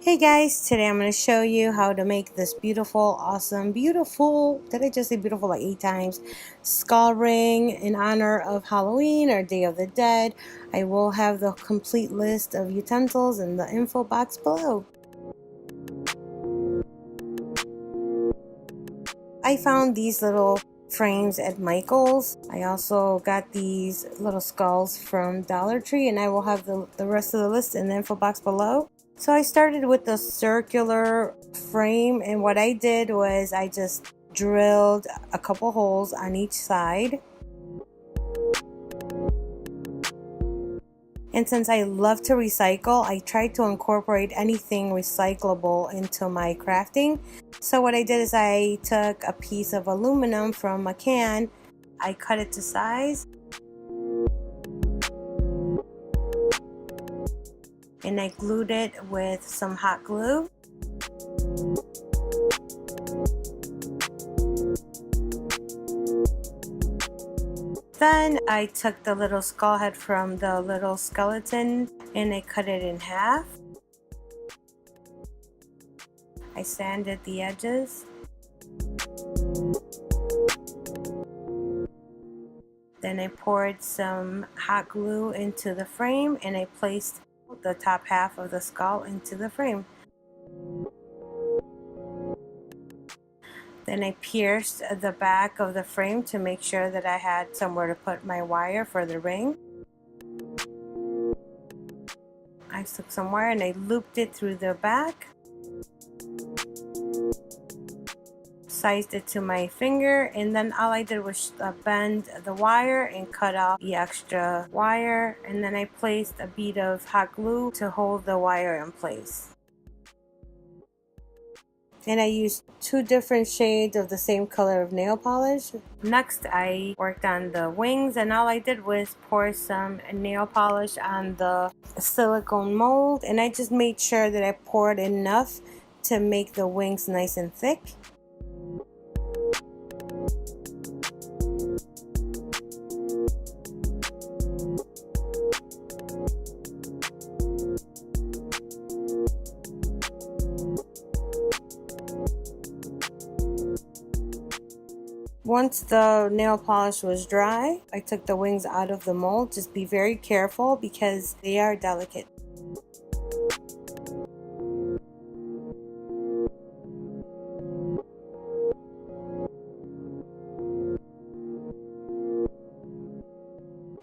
Hey guys, today I'm going to show you how to make this beautiful, awesome, beautiful, did I just say beautiful like 8 times, skull ring in honor of Halloween or Day of the Dead. I will have the complete list of utensils in the info box below. I found these little frames at Michael's. I also got these little skulls from Dollar Tree, and I will have the rest of the list in the info box below. So I started with the circular frame, and what I did was I just drilled a couple holes on each side. And since I love to recycle, I tried to incorporate anything recyclable into my crafting. So what I did is I took a piece of aluminum from a can, I cut it to size, and I glued it with some hot glue. Then I took the little skull head from the little skeleton and I cut it in half. I sanded the edges. Then I poured some hot glue into the frame and I placed the top half of the skull into the frame. Then I pierced the back of the frame to make sure that I had somewhere to put my wire for the ring. I took some wire and I looped it through the back. Sized it to my finger, and then all I did was bend the wire and cut off the extra wire, and then I placed a bead of hot glue to hold the wire in place. And I used 2 different shades of the same color of nail polish. Next I worked on the wings, and all I did was pour some nail polish on the silicone mold, and I just made sure that I poured enough to make the wings nice and thick. Once the nail polish was dry, I took the wings out of the mold. Just be very careful because they are delicate.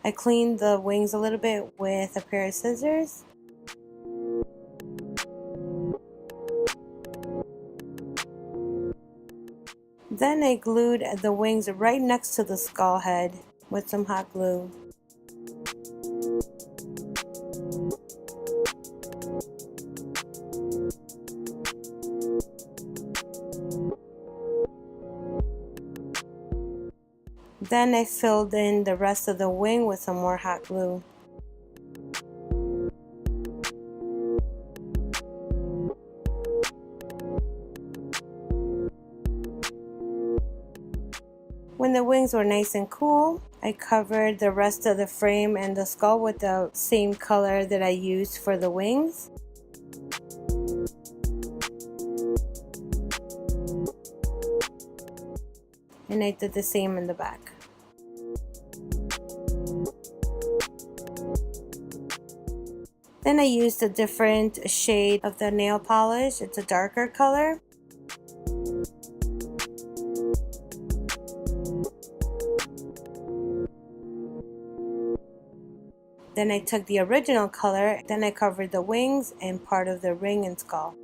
I cleaned the wings a little bit with a pair of scissors. Then I glued the wings right next to the skull head with some hot glue. Then I filled in the rest of the wing with some more hot glue. When the wings were nice and cool, I covered the rest of the frame and the skull with the same color that I used for the wings. And I did the same in the back. Then I used a different shade of the nail polish. It's a darker color. Then I took the original color, then I covered the wings and part of the ring and skull.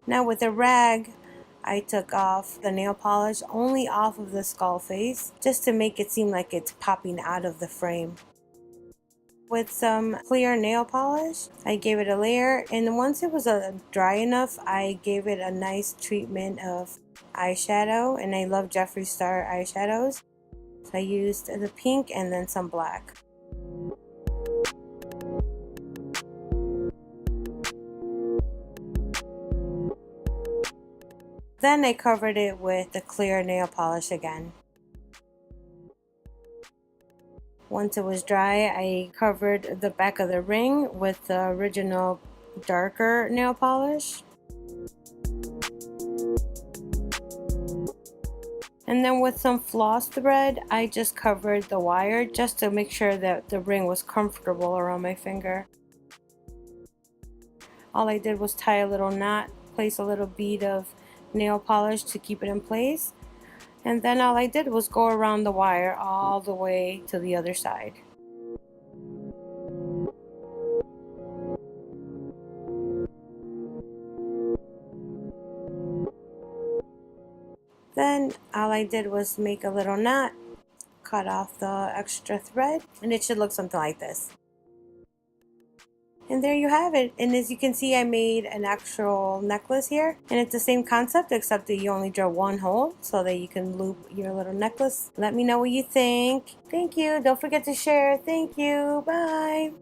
Now with a rag, I took off the nail polish only off of the skull face, just to make it seem like it's popping out of the frame. With some clear nail polish, I gave it a layer, and once it was dry enough, I gave it a nice treatment of eyeshadow, and I love Jeffree Star eyeshadows. So I used the pink and then some black. Then I covered it with the clear nail polish again. Once it was dry, I covered the back of the ring with the original darker nail polish. And then with some floss thread, I just covered the wire just to make sure that the ring was comfortable around my finger. All I did was tie a little knot, place a little bead of nail polish to keep it in place, and then all I did was go around the wire all the way to the other side. Then all I did was make a little knot, cut off the extra thread, and it should look something like this. And there you have it. And as you can see, I made an actual necklace here. And it's the same concept, except that you only drill one hole so that you can loop your little necklace. Let me know what you think. Thank you. Don't forget to share. Thank you. Bye.